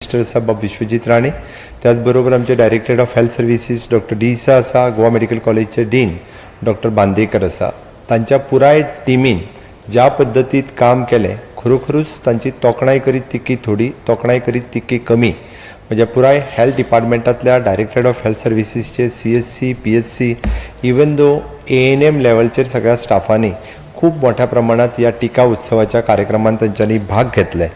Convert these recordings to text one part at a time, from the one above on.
Minister आसा बाब विश्वजीत राणे, त्याच बरोबर आमचे director of health services doctor D'Sa आसा, गोवा मेडिकल कॉलेजचे डीन डॉक्टर बांदेकर आसा. तांच्या पुराय टिमीन ज्या पद्दतीत काम केलें, खरोखरूच तांची तोखणाय करीत तितकी थोडी, तोखणाय करीत तितकी कमी. म्हणजे पुराय हेल्थ डिपार्टमेंटांतल्या डायरेक्टर ऑफ हेल्थ सर्विसीसचे CSC, PHC, इवन दो ANM लेवलचेर सगळ्या स्टाफांनी खूप मोठ्या प्रमाणात ह्या टिका उत्सवाच्या कार्यक्रमांत तांच्यांनी भाग घेतले.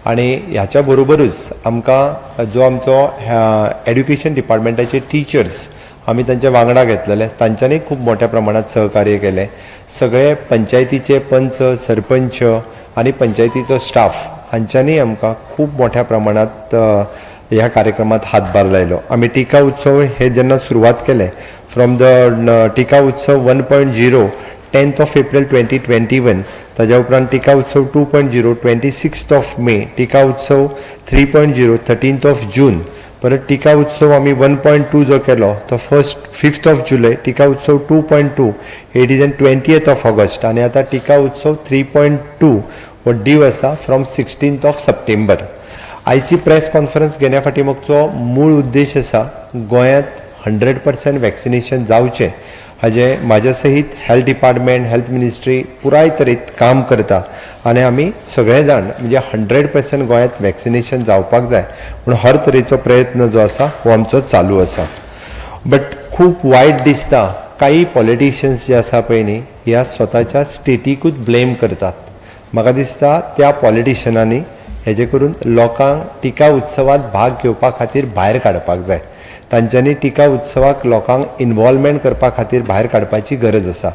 आणि ह्याच्या बरोबरूच आमकां जो आमचो एड्युकेशन डिपार्टमेंटाचे टिचर्स आमी तांचे वांगडा घेतलेले, तांच्यांनी खूप मोठ्या प्रमाणात सहकार्य केलें. सगळे पंचायतीचे पंच, सरपंच आनी पंचायतीचो स्टाफ हांच्यांनी आमकां खूप मोठ्या प्रमाणात ह्या कार्यक्रमात हातभार लायलो. आमी टिका उत्सव हे जेन्ना सुरवात केले फ्रॉम द टिका उत्सव 1.0 10th April 2021, ताज्या उपरांत टिका उत्सव 2.0 26th May, टिका उत्सव 3.0 13th June, परत टिका उत्सव आमी 1.2 जो केलो तो 5th July, टिका उत्सव 2.2 it is on 20th August, आनी आतां टिका उत्सव 3.2 हो डीव आसा फ्रॉम 16th September. आयची प्रेस कॉन्फरन्स घेण्या फाटीमागचो मूळ उद्देश आसा गोंयांत 100% वॅक्सिनेशन जावचें हाजे म्हाज्या सहीत हेल्थ डिपार्टमेंट, हेल्थ मिनिस्ट्री पुराय तरेत काम करता. आनी आमी सगळे जाण म्हणजे 100% गोंयांत वॅक्सिनेशन जावपाक जाय म्हूण हर तरेचो प्रयत्न जो आसा हो आमचो चालू आसा. बट खूब वायट दिसता काही पॉलिटिशियन्स जे आसा पळय न्ही, ह्या स्वताच्या स्टेटीकूच ब्लेम करतात. म्हाका दिसता त्या पॉलिटिशियनांनी हेजे करून लोकांक टिका उत्सवात भाग घेवपा खातीर भायर काडपाक जाय. तांच्यांनी टिका उत्सवाक लोकांक इनवॉल्वमेंट करपा खातीर भायर काडपाची गरज आसा.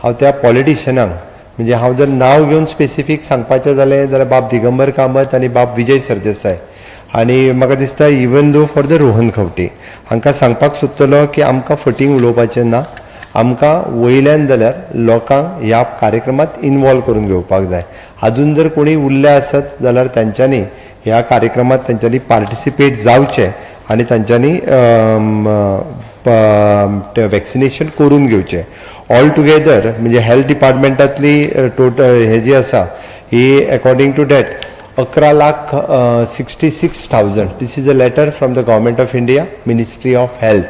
हांव त्या पॉलिटिशियनांक म्हणजे हांव जर नांव घेवन स्पेसिफीक सांगपाचें जालें जाल्यार बाब दिगंबर कामत आनी बाब विजय सरदेसाय, आनी म्हाका दिसता even though for the Rohan Khaunte हांकां सांगपाक सोदतलो की आमकां फटींग उलोवपाचें ना. आमकां वयल्यान जाल्यार लोकांक ह्या कार्यक्रमांत इनवॉल्व करून घेवपाक जाय. अजून जर कोणी उरले आसत जाल्यार तांच्यांनी ह्या कार्यक्रमांत तांच्यांनी पार्टिसिपेट जावचें आनी तांच्यांनी वॅक्सिनेशन करून घेवचें. ऑल टुगेदर म्हणजे हेल्थ डिपार्टमेंटांतली टोटल हे जी आसा ही according to that 11,66,000. This is a letter from the government of India, ministry of health.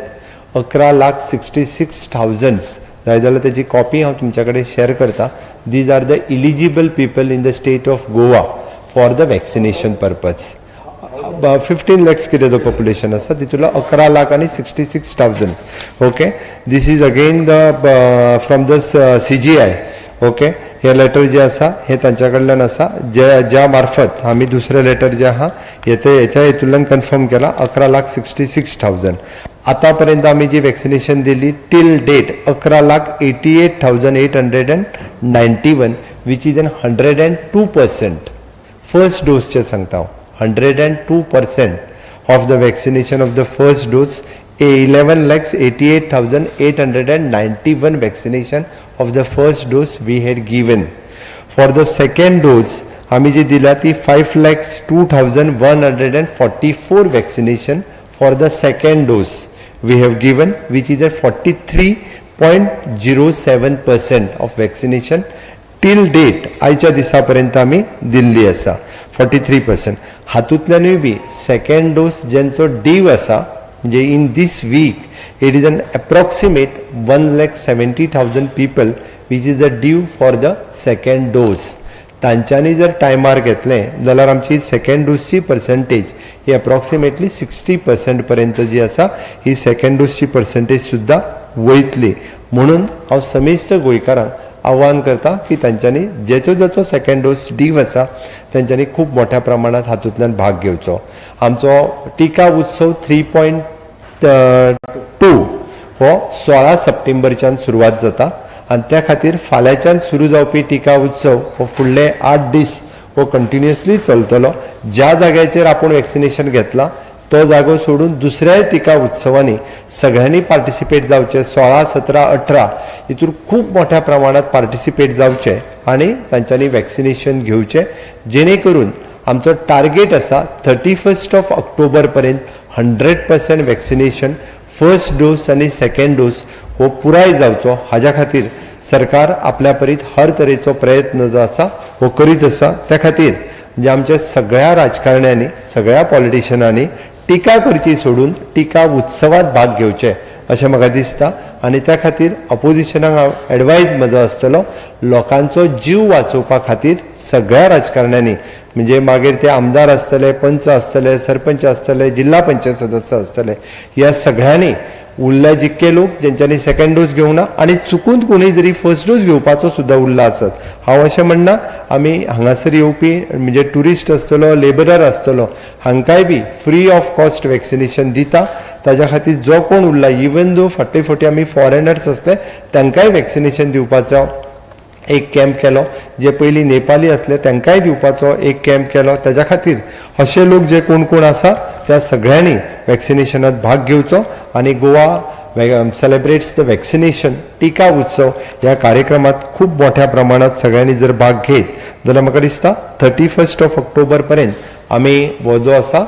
11,66,000 जाय जाल्यार तेजी कॉपी हांव तुमच्या कडेन शेअर करता. These are the eligible people in the state of Goa for the vaccination purpose. 15 lakhs कितें जो population आसा तितूंतलो 11 लाख आनी 66,000. Okay, this is again the from the CGI. Okay, हे लेटर जे आसा हे तांच्या कडल्यान आसा, ज्या मार्फत आमी दुसरे लेटर जे आहा हेच्या हेतूंतल्यान कन्फर्म केला 11,66,000. आतां पर्यंत आमी जी वॅक्सिनेशन दिली till date 11,88,891 which is an 102%. First डोसचे सांगता हांव 102% of the vaccination of the first dose. 11,88,891 vaccination of the first dose we had given. For the second dose आमी जी दिल्या ती 5,02,144 vaccination for the second dose we have given, which is a 43.07% of vaccination till date. आयच्या दिसा पर्यंत आमी दिल्ली आसा 43%. हातूंतल्यानूय बी सेकंड डोस जेंचो डीव आसा म्हणजे in this week it is an approximate 1,70,000 people which is the due for the second dose. तांच्यांनी जर टायमार घेतलें जाल्यार आमची सेकंड डोसची पर्संटेज ही अप्रॉक्सिमेटली 60% पर्यंत जी आसा ही सेकंड डोसची पर्संटेज सुद्दां वयतली. म्हणून हांव समेस्त गोंयकारांक आव्हान करता की तांच्यांनी जेचो सेकंड डोस डीव आसा तांच्यांनी खूब मोठ्या प्रमाणात हातूंतल्यान भाग घेवचो. आमचो टिका उत्सव 3.2 हो 16 सप्टेंबरच्यान सुरवात जाता आनी त्या खातीर फाल्यांच्यान सुरू जावपी टिका उत्सव हो फुडले 8 दीस हो कंटिन्युअसली चलतलो. ज्या जाग्याचेर आपूण वॅक्सिनेशन घेतलां तो जागो सोडून दुसऱ्या टिका उत्सवांनी सगळ्यांनी पार्टिसिपेट जावचे. 16, 17, 18 हितून खूब मोठ्या प्रमाणात पार्टिसिपेट जावचे आनी तांच्यांनी वॅक्सिनेशन घेवचें, जेणे करून आमचो टार्गेट आसा 31 ऑक्टोबर पर्यंत 100% वॅक्सिनेशन फर्स्ट डोस आनी सेकंड डोस हो पुराय जावचो. हाज्या खातीर सरकार आपल्या परीत हर तरेचो प्रयत्न जो आसा हो करीत आसा. त्या खातीर म्हणजे आमच्या सगळ्या राजकारण्यांनी सगळ्या पॉलिटिशियनांनी टिका करची सोडून टिका उत्सवात भाग घेवचे अशें म्हाका दिसता आनी त्या खातीर ऑपोजिशनाक एडवायज म्हजो आसतलो लोकांचो जीव वाचोवपा खातीर सगळ्या राजकारण्यांनी म्हणजे मागीर ते आमदार आसतले पंच आसतले सरपंच आसतले जिल्हा पंचायत सदस्य आसतले ह्या सगळ्यांनी उरले जितके लोक जेंच्यांनी सेकंड डोस घेवंक ना आनी चुकून कोणी जरी फर्स्ट डोस घेवपाचो सुद्दां उरला आसत हांव अशें म्हणना आमी हांगासर येवपी म्हणजे ट्युरिस्ट आसतलो लेबरर आसतलो हांकांय be free of cost vaccination दिता ताज्या खातीर जो कोण उरला इवन दो फाटले फावटी आमी फॉरेनर्स आसले तांकांय वॅक्सिनेशन दिवपाचो एक कॅम्प केलो जे पयलीं नेपाली आसले तांकांय दिवपाचो एक कॅम्प केलो ताज्या खातीर अशे लोक जे कोण कोण आसा त्या सगळ्यांनी वॅक्सिनेशनात भाग घेवचो आनी गोवा सेलिब्रेट्स द वॅक्सिनेशन टिका उत्सव ह्या कार्यक्रमात खूब मोठ्या प्रमाणात सगळ्यांनी जर भाग घेत जाल्यार म्हाका दिसता 31 ऑक्टोबर पर्यंत आमी हो जो आसा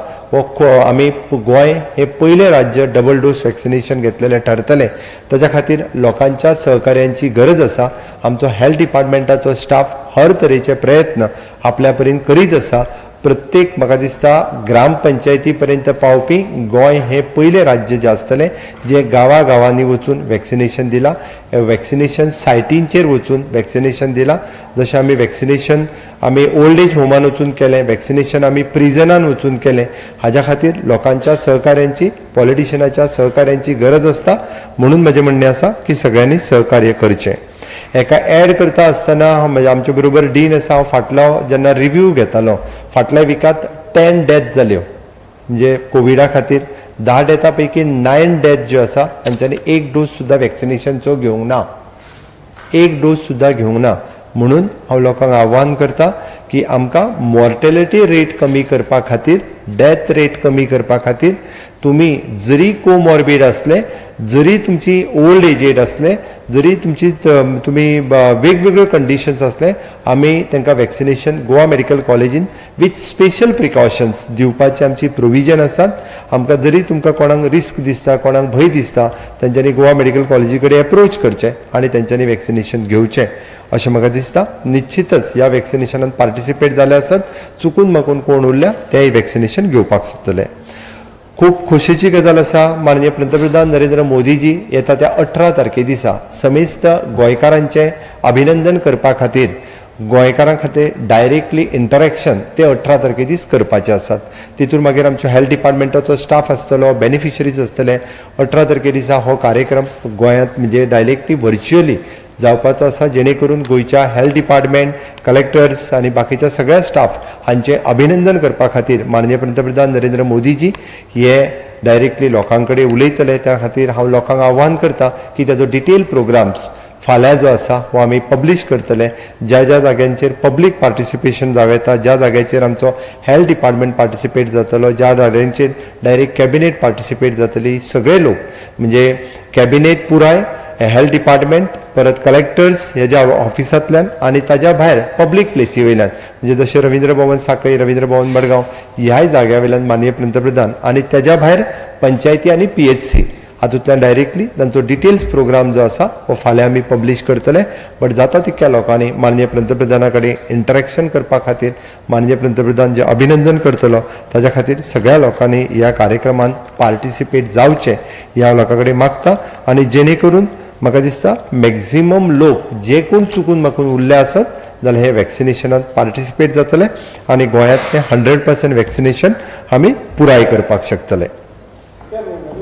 आमी गोंय हे पयले राज्य डबल डोस वॅक्सिनेशन घेतलेले ठरतले ताच्या खातीर लोकांच्या सहकार्यांची गरज आसा आमचो हेल्थ डिपार्टमेंटाचो स्टाफ हर तरेचे प्रयत्न आपल्या परीन करीत आसा प्रत्येक म्हाका दिसता ग्रामपंचायती पर्यंत पावपी गोंय हे पयले राज्य जे आसतले जे गांवा गांवांनी वचून वॅक्सिनेशन दिला वॅक्सिनेशन सायटींचेर वचून वॅक्सिनेशन दिला जशें आमी वॅक्सिनेशन आमी ओल्ड एज होमान वचून केलें वॅक्सिनेशन आमी प्रिजनान वचून केलें हाज्या खातीर लोकांच्या सहकार्यांची पॉलिटिशियनाच्या सहकार्यांची गरज आसता म्हणून म्हजें म्हणणें आसा की सगळ्यांनी सहकार्य करचें एका एड करता आसतना म्हणजे आमचे बरोबर डीन आसा हांव फाटलो जेन्ना रिव्यू घेतालो फाटल्या विकांत 10 डेथ जाल्यो म्हणजे कोविडा खातीर 10 डेथा पैकी 9 डेथ ज्यो आसा तांच्यांनी एक डोस सुद्दां वॅक्सिनेशनचो घेवंक ना एक डोस सुद्दां घेवंक ना म्हणून हांव लोकांक आव्हान करता की आमकां मॉर्टेलिटी रेट कमी करपा खातीर डेथ रेट कमी करपा खातीर तुमी जरी कोमॉर्बीड आसले जरी तुमची ओल्ड एजेड आसले जरी तुमी वेगवेगळ्यो कंडिशन्स आसले आमी तांकां वॅक्सिनेशन गोवा मेडिकल कॉलेजीन विथ स्पेशल प्रिकॉशन्स दिवपाची आमची प्रोविजन आसात आमकां जरी तुमकां कोणाक रिस्क दिसता कोणाक भंय दिसता तांच्यांनी गोवा मेडिकल कॉलेजी कडेन एप्रोच करचें आनी तांच्यांनी वॅक्सिनेशन घेवचें अशें म्हाका दिसता निश्चितच ह्या वॅक्सिनेशनान पार्टिसिपेट जाले आसत चुकून मागून कोण उरल्या तेय वॅक्सिनेशन घेवपाक सोदतले खूब खोशेची गजाल आसा माननीय पंतप्रधान नरेंद्र मोदीजी येता त्या 18 तारखे दिसा समेस्त गोंयकारांचें अभिनंदन करपा खातीर गोंयकारां खातीर डायरेक्टली इंटरॅक्शन ते 18 तारखे दीस करपाचे आसात तितून मागीर आमच्या हेल्थ डिपार्टमेंटाचो स्टाफ आसतलो बेनिफिशरीज आसतले 18 तारखे दिसा हो कार्यक्रम गोंयांत म्हणजे डायरेक्टली व्हर्च्युअली जावपाचो आसा जेणे करून गोंयच्या हेल्थ डिपार्टमेंट कलेक्टर्स आनी बाकीच्या सगळ्या स्टाफ हांचे अभिनंदन करपा खातीर माननीय पंतप्रधान नरेंद्र मोदीजी हे डायरेक्टली लोकां कडेन उलयतले त्या खातीर हांव लोकांक आव्हान करता की ताजो डिटेल प्रोग्राम्स फाल्यां जो आसा हो आमी पब्लीश करतले ज्या ज्या जाग्यांचेर पब्लीक पार्टिसिपेशन जावं येता ज्या जाग्याचेर आमचो हेल्थ डिपार्टमेंट पार्टिसिपेट जातलो ज्या जाग्यांचेर डायरेक्ट कॅबिनेट पार्टिसिपेट जातली सगळे लोक म्हणजे कॅबिनेट पुराय हेल्थ डिपार्टमेंट परत कलेक्टर्स ह्याच्या ऑफिसांतल्यान आनी ताज्या भायर पब्लीक प्लेसी वयल्यान म्हणजे जशें रवींद्र भवन सांखळी रवींद्र भवन मडगांव ह्याय जाग्या वयल्यान माननीय पंतप्रधान आनी ताज्या भायर पंचायती आनी PHC हातूंतल्यान डायरेक्टली तांचो डिटेल्स प्रोग्राम जो आसा हो फाल्यां आमी पब्लीश करतले बट जाता तितक्या लोकांनी माननीय पंतप्रधाना कडेन इंटरॅक्शन करपा खातीर माननीय पंतप्रधान जे अभिनंदन करतलो ताज्या खातीर सगळ्या लोकांनी ह्या कार्यक्रमान पार्टिसिपेट जावचें हें हांव लोकां कडेन मागतां आनी जेणे करून म्हाका दिसता मॅक्झिमम लोक जे कोण चुकून मागून उरले आसत जाल्यार हे वॅक्सिनेशनात पार्टिसिपेट जातले आनी गोंयांतलें 100% वॅक्सिनेशन आमी पुराय करपाक शकतले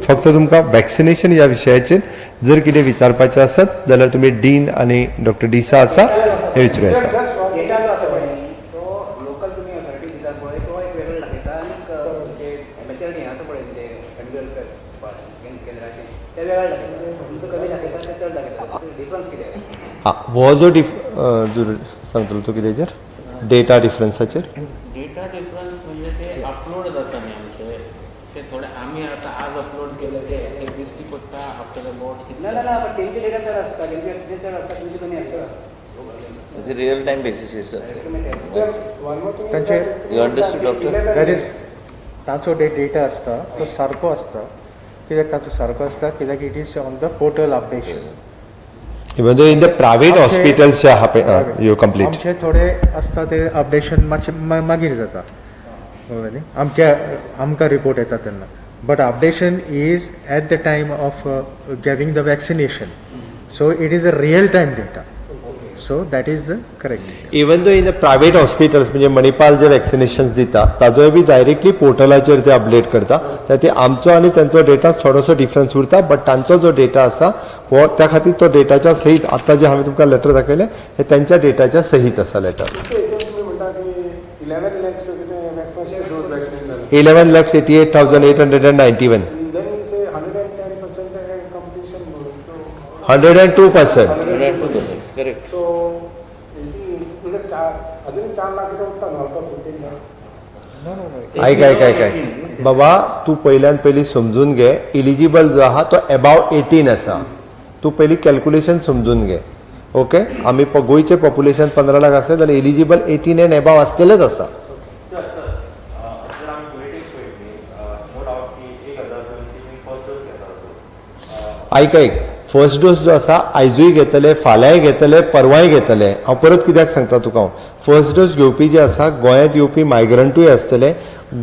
फक्त तुमकां वॅक्सिनेशन ह्या विशयाचेर जर कितें विचारपाचें आसत जाल्यार तुमी डीन आनी डॉक्टर डिसा आसा हे विचारूं येता हो जो सांगतलो तूं कितेंचेर डेटा डिफरन्साचेर डेटा डिफरन्स म्हणजे ते अपलोड जाता न्ही आमचे ते थोडे आमी आतां आज अपलोड केले ते एक दिसती पडटा आफ्टर अबाउट 6 ना पण तेंचे डेटा सर आसता तेंचे एक्सपिरियन्स चड आसता तुमचे कमी आसता It's a real time basis, sir. You understood, doctor? That is, ताचो डेटा आसता तो सारको आसता कित्याक ताचो सारको आसता कित्याक it is on the portal updation even though in the private hospitals you complete. आमचे थोडे आसता ते अपडेशन मातशे मागीर जाता कळ्ळें न्ही आमकां रिपोर्ट येता तेन्ना but updation is at the time of giving the vaccination so it is a real time data so that is the correct. Even though in the private hospitals म्हणजे मणिपाल जे वॅक्सिनेशन दिता ताजोय बी डायरेक्टली पोर्टलाचेर ते update करता ते आमचो आनी तांचो डेटा थोडोसो डिफरन्स उरता बट तांचो जो डेटा आसा हो त्या खातीर तो डेटाच्या सहीत आतां जे हांवें तुमकां लेटर दाखयलें हे त्यांच्या डेटाच्या सहीत आसा लेटर. 11,88,891. 102%. Correct. ऐक बाबा तू पहिल्यान पयली समजून घे इलिजिबल जो आहा तो अबाव 18 आसा तू पयली कॅल्क्युलेशन समजून घे ओके. आमी गोंयचे पॉप्युलेशन 15 लाख आसले जाल्यार इलिजिबल 18 एंड अबाव आसलेलेच आसा. ऐक फर्स्ट डोस जो आसा आयजूय घेतले फाल्यांय घेतले परवांय घेतले. हांव परत कित्याक सांगता तुका हांव फर्स्ट डोस घेवपी जे आसा गोंयांत येवपी मायग्रंटूय आसतले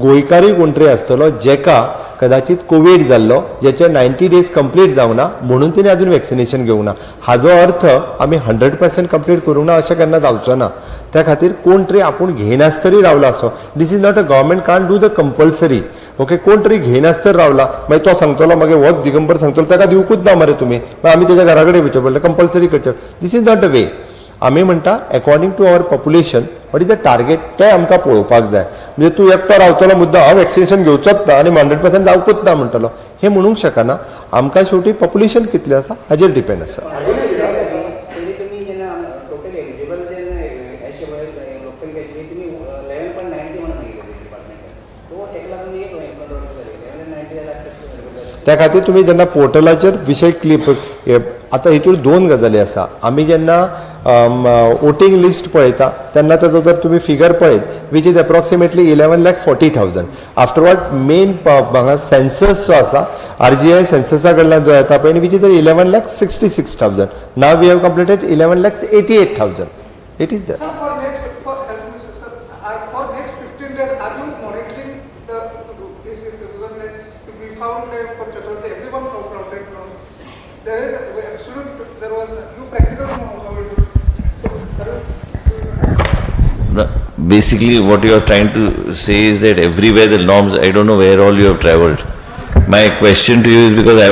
गोंयकारूय कोण तरी आसतलो जेका कदाचित कोविड जाल्लो जेचे 90 डेज कंप्लीट जावना म्हणून तिने अजून वॅक्सिनेशन घेवंक ना. हाजो अर्थ आमी 100% कंप्लीट करूंक ना अशें केन्ना जावचो ना. त्या खातीर कोण तरी आपूण घेयनासतरी रावला असो this is not a government can't do the compulsory okay. कोण तरी घेयनासतर रावला मागीर तो सांगतलो मागीर होच दिगंबर सांगतलो ताका दिवकूच ना मरे तुमी मागीर आमी तेच्या घरा कडेन वयचें पडलें कंपल्सरी करचें. This is not the way. आमी म्हणटा according to our population what is the target तें आमकां पळोवपाक जाय. म्हणजे तूं एकटो रावतलो मुद्दा हांव वॅक्सिनेशन घेवचोच ना आनी 100% जावकूच ना म्हणटलो हे म्हणूंक शकना. आमकां शेवटी पॉप्युलेशन कितलें आसा हाजेर डिपेंड आसा. त्या खातीर तुमी जेन्ना पोर्टलाचेर विशय क्लिप आतां हितूर 2 गजाली आसा. आमी जेन्ना वोटींग लिस्ट पळयता तेन्ना ताजो जर तुमी फिगर पळयत वीच इज अप्रॉक्सिमेटली 11,40,000. आफ्टरवर्ड मेन हांगा सेन्सस जो आसा RGI सेन्ससा कडल्यान जो येता पळय which is 11,66,000. Now we have completed 11,88,000. It is that. Basically, what you are trying to say is that everywhere the norms, I don't know where all you have travelled. My question to you is because I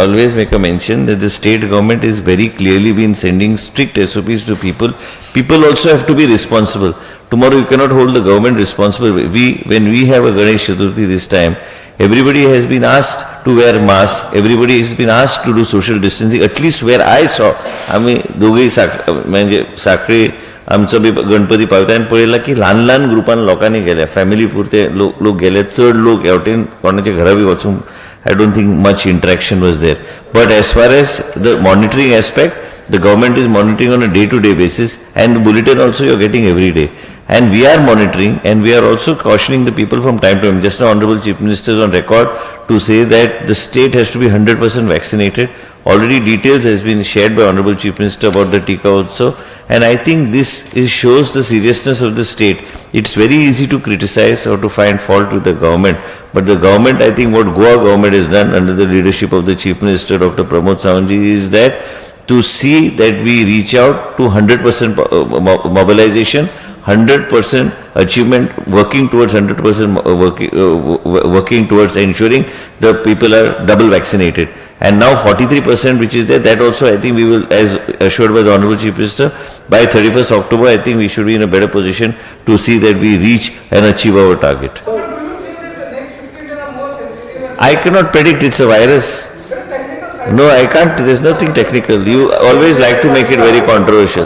always make a mention that the state government is very clearly been sending strict SOPs to people. People also have to be responsible. Tomorrow you cannot hold the government responsible. When we have a Ganesh Chaturthi this time, everybody has been asked to wear masks. Everybody has been asked to do social distancing. At least where I saw, आम्ही दोघे म्हणजे साखळी आमचं बी गणपती पावता आनी पळयला की ल्हान ल्हान ग्रुपान लोकांनी गेले फॅमिली पुरते लोक गेले. चड लोक हेवटेन कोणाच्या घरा बी वचूंक I don't think much interaction was there. But as far as the monitoring aspect the government is monitoring on a day-to-day basis and the bulletin also you are getting every day. And we are monitoring and we are also cautioning the people from time to time. Just now Honorable Chief Minister is on record to say that the state has to be 100% vaccinated. Already details has been shared by Honorable Chief Minister about the Tika also. And I think this shows the seriousness of the state. It's very easy to criticize or to find fault with the government. But the government, I think what Goa government has done under the leadership of the Chief Minister Dr. Pramod Sawantji is that to see that we reach out to 100% mobilization, 100% achievement, working towards 100% working towards ensuring the people are double vaccinated. And now 43% which is there, that also I think we will, as assured by the Honorable Chief Minister, by 31st October I think we should be in a better position to see that we reach and achieve our target. So, do you feel that the next 15 days are more sensitive? I cannot predict, it's a virus. No, I can't. There's nothing technical. You always like to make it very controversial.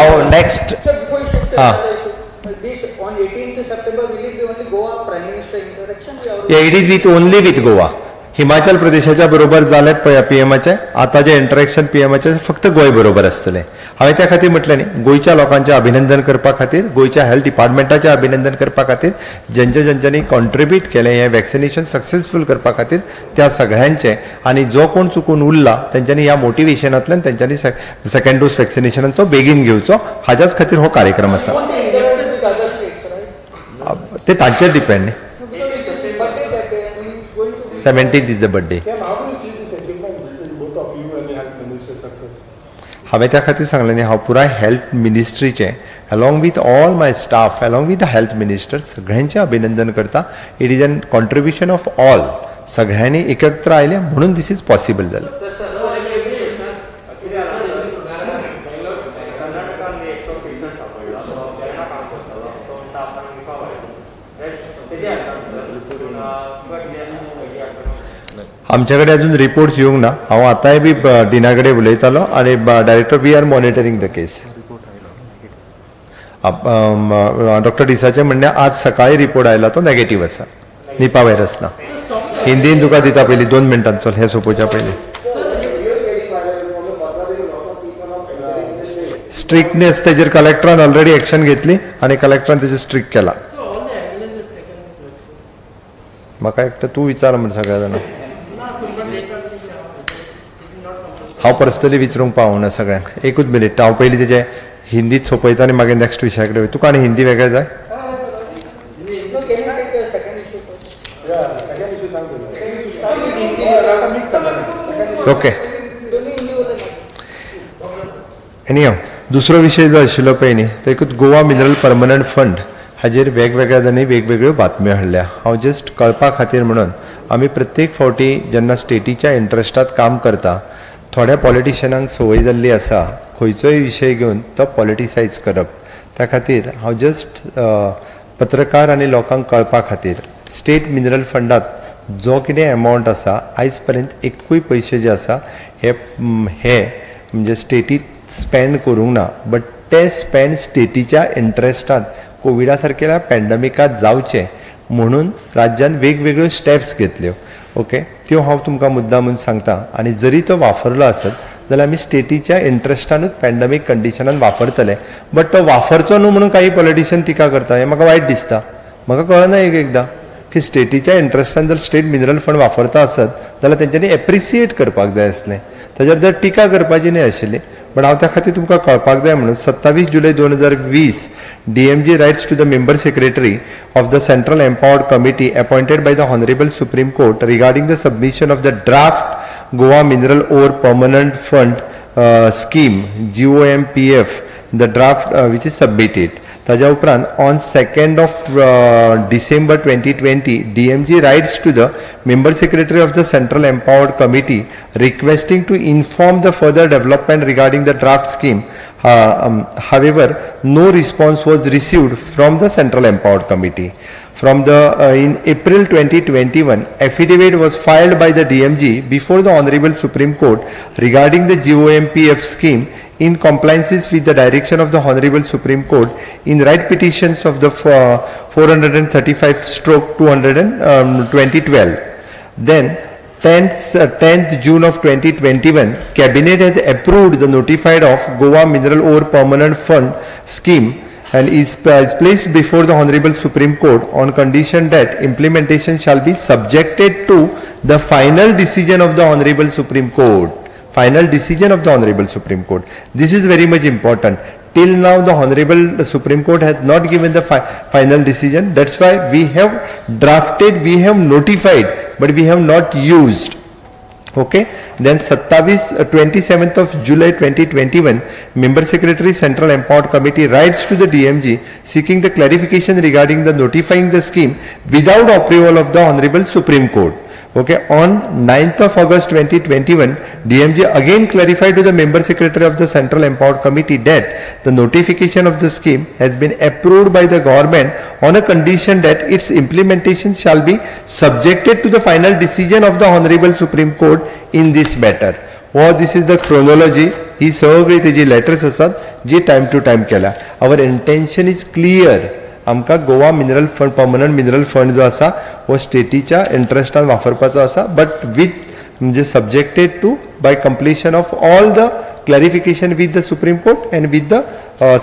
Our next. Sir, before you should this on 18th September, will it be only Goa Prime Minister introduction? Yeah, it is only with Goa. Himachal प्रदेशाच्या बरोबर जाले पीएमाचे आता जे interaction पीएमाचे फक्त गोंय बरोबर आसतले. हांवें त्या खातीर म्हटलें न्ही, गोंयच्या लोकांचें अभिनंदन करपा खातीर, गोंयच्या हेल्थ डिपार्टमेंटाचें अभिनंदन करपा खातीर, ज्यांच्यांनी कॉन्ट्रिब्यूट केलें हें वॅक्सिनेशन सक्सेसफूल करपा खातीर त्या सगळ्यांचे, आनी जो कोण चुकून उरला तेंच्यांनी ह्या मोटिवेशनांतल्यान तेंच्यांनी सेकंड डोस वॅक्सिनेशनाचो बेगीन घेवचो, हाच्याच खातीर हो कार्यक्रम आसा. Won't they inject it with other states, right? ते तांचेर डिपेंड न्ही. Birthday that day, I mean, it's going to be. 17th is the birthday. Sam, how do you see this agreement between both of you and the health minister success? हांवें त्या खातीर सांगलें न्ही, हांव पुराय हेल्थ मिनिस्ट्रीचे along with all my staff, along with the health minister सगळ्यांचें अभिनंदन करता. It is an contribution of all. सगळ्यांनी एकत्र आयले म्हणून दिस इज पॉसिबल जालें. आमचे कडेन अजून रिपोर्ट्स येवंक ना. हांव आतांय बी डिना कडेन उलयतालो आनी director we are monitoring the case. Doctor डिसाचें म्हणणें आज सकाळी रिपोर्ट आयला तो नेगेटीव आसा, निपा व्हायरस ना. हिंदीन तुका दिता पयलीं 2 मिनटांचो हे सोंपोवच्या पयलीं. स्ट्रिक्टनेस तेजेर कलेक्टरान ऑलरेडी एक्शन घेतली आनी कलेक्टरान तेजेर स्ट्रिक्ट केला. म्हाका एकटो तूं विचार म्हण सगळ्या जाणां. हांव पर्सनली विचारूंक पावना सगळ्यांक. एकूच मिनीट, हांव पयलीं तेजे हिंदीत सोंपयता आनी मागीर नॅक्स्ट विशया कडेन वयता. तुका आनी हिंदी वेगळें जाय? No, can you take the second issue first? Yeah, second issue सांग पयलीं. Second issue start with Hindi. Mix जालें. ओके. दोन्ही हिंदी उलयता. एनी हांव दुसरो विशय जो आशिल्लो पळय न्ही, तो एकूच गोवा मिनरल परमनंट फंड हाजेर वेगवेगळ्या जाणांनी वेगवेगळ्यो बातम्यो हाडल्या. हांव जस्ट कळपा खातीर म्हणून आमी प्रत्येक फावटी जेन्ना स्टेटीच्या इंट्रस्टात काम करता, थोड्या पॉलिटिशियनांक संवय जाल्ली आसा खंयचोय विशय घेवन तो पॉलिटिसायज करप. त्या खातीर हांव जस्ट पत्रकार आनी लोकांक कळपा खातीर स्टेट मिनरल फंडात जो कितें एमावंट आसा आयज पर्यंत एकूय पयशे जे आसा हे म्हणजे स्टेटीत स्पेंड करूंक ना. बट ते स्पेंड स्टेटीच्या इंट्रस्टात कोविडा सारकेल्या पॅन्डमिकात जावचे म्हणून राज्यान वेगवेगळ्यो स्टेप्स घेतल्यो. ओके, त्यो हांव तुमकां मुद्दामून सांगता. आनी जरी तो वापरलो आसत जाल्यार आमी स्टेटीच्या इंट्रस्टानूच पॅन्डमिक कंडिशनान वापरतले. बट तो वापरचो न्हू म्हणून काही पॉलिटिशियन टिका करता, हें म्हाका वायट दिसता. म्हाका कळना एकदां की स्टेटीच्या इंट्रस्टान जर स्टेट मिनरल फंड वापरता आसत जाल्यार तेंच्यांनी एप्रिसिएट करपाक जाय आसलें, ताजेर जर टिका करपाची न्ही आशिल्ली. बट हांव त्या खातीर तुमकां कळपाक जाय म्हणून 27 July 2020 DMG writes to the member secretary of the Central Empowered Committee appointed by the Honorable Supreme Court regarding the submission of the draft Goa Mineral Ore Permanent Fund scheme GOMPF, the draft which is submitted. ताज्या उपरांत on 2nd of December 2020 DMG writes to the member secretary of the Central Empowered Committee requesting to inform the further development regarding the draft scheme. However, no response was received from the Central Empowered Committee. From the in April 2021, affidavit was filed by the DMG before the Honorable Supreme Court regarding the GOMPF scheme in compliance with the direction of the Honorable Supreme Court in right petitions of the 435/200/2012. Then 10th June of 2021, Cabinet has approved the notified of Goa Mineral Ore Permanent Fund scheme and is placed before the Honorable Supreme Court on condition that implementation shall be subjected to the final decision of the Honorable Supreme Court. Final decision of the Honorable Supreme Court. This is very much important. Till now the Honorable Supreme Court has not given the final decision. That's why we have drafted, we have notified, but we have not used. Okay, then 27th of July 2021, Member Secretary Central Empowered Committee writes to the DMG seeking the clarification regarding the notifying the scheme without approval of the Honorable Supreme Court. Okay, on 9th of August 2021, DMG again clarified to the Member Secretary of the Central Empowered Committee that the notification of the scheme has been approved by the government on a condition that its implementation shall be subjected to the final decision of the Honorable Supreme Court in this matter. Or this is the chronology. ही सगळी तेजी letters आसात जी time to time केल्या. Our intention is clear आमकां Goa mineral fund permanent mineral fund जो आसा हो स्टेटीच्या इंट्रस्टान वापरपाचो आसा बट वीथ म्हणजे subjected to by completion of all the clarification with the supreme court and with the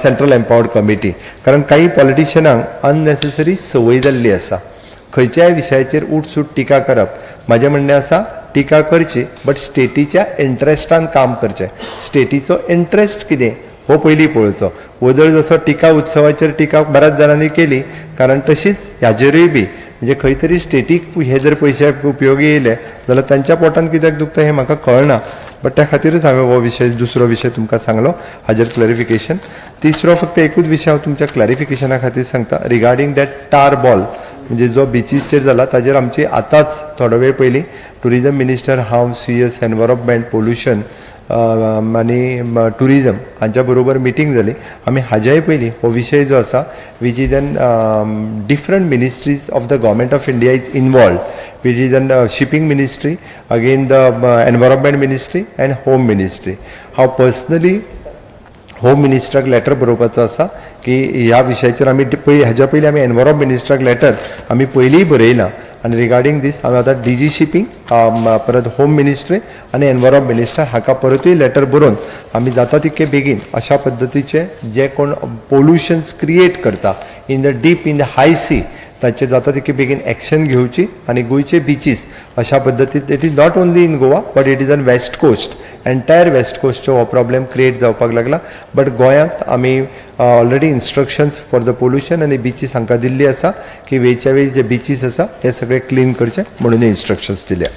central empowered committee. कारण काही पॉलिटिशियनांक अननेसेसरी संवय जाल्ली आसा खंयच्याय विशयाचेर उठसूट टिका करप. म्हाजें म्हणणें आसा टिका करची बट स्टेटीच्या इंट्रस्टान काम करचें. स्टेटीचो इंट्रस्ट कितें हो पयलीं पळोवचो. वदळ जसो टिका उत्सवाचेर टिका बऱ्याच जाणांनी केली कारण तशीच ह्याचेरूय बी म्हणजे खंय तरी स्टेटीक हे जर पयशे उपयोगी येयले जाल्यार तांच्या पोटान कित्याक दुखता हें म्हाका कळना. बट त्या खातीरच हांवें हो विशय दुसरो विशय तुमकां सांगलो हाजेर क्लॅरिफिकेशन. तिसरो फक्त एकूच विशय हांव तुमच्या क्लॅरिफिकेशना खातीर सांगता रिगार्डींग दॅट टार बॉल म्हणजे जो बिचीसचेर जाला ताजेर आमची आतांच थोडो वेळ पयलीं टुरिजम मिनिस्टर हांव CS एनवायरमेंट पोल्युशन आनी टुरिजम हांच्या बरोबर मिटींग जाली. आमी हाज्याय पयलीं हो विशय जो आसा which is an different ministries of the government of India is involve which is an shipping ministry again the environment ministry end home ministry. हांव पर्सनली होम मिनिस्टराक लेटर बरोवपाचो आसा की ह्या विशयाचेर आमी हाज्या पयलीं आमी एनवायरमेंट मिनिस्टराक लेटर आमी पयलींय बरयलां आनी रिगार्डींग दीस हांवें आतां DG शिपींग परत होम मिनिस्ट्री आनी एनवायरमेंट मिनिस्टर हाका परतूय लेटर बरोवन आमी जाता तितके बेगीन अशा पद्दतीचे जे कोण पोल्युशन्स क्रिएट करता in the deep in the high sea ताचे जाता तितके बेगीन एक्शन घेवची आनी गोंयचे बिचीस अशा पद्दतीन it is not only in Goa but it is on west coast entire west कोस्टचो हो प्रॉब्लेम क्रिएट जावपाक लागला. बट गोंयांत आमी already instructions for the pollution आनी बिचीस हांकां दिल्ली आसा की वेळच्या वेळी जे बिचीस आसा हे सगळे क्लीन करचे म्हणून इन्स्ट्रक्शन्स दिल्या.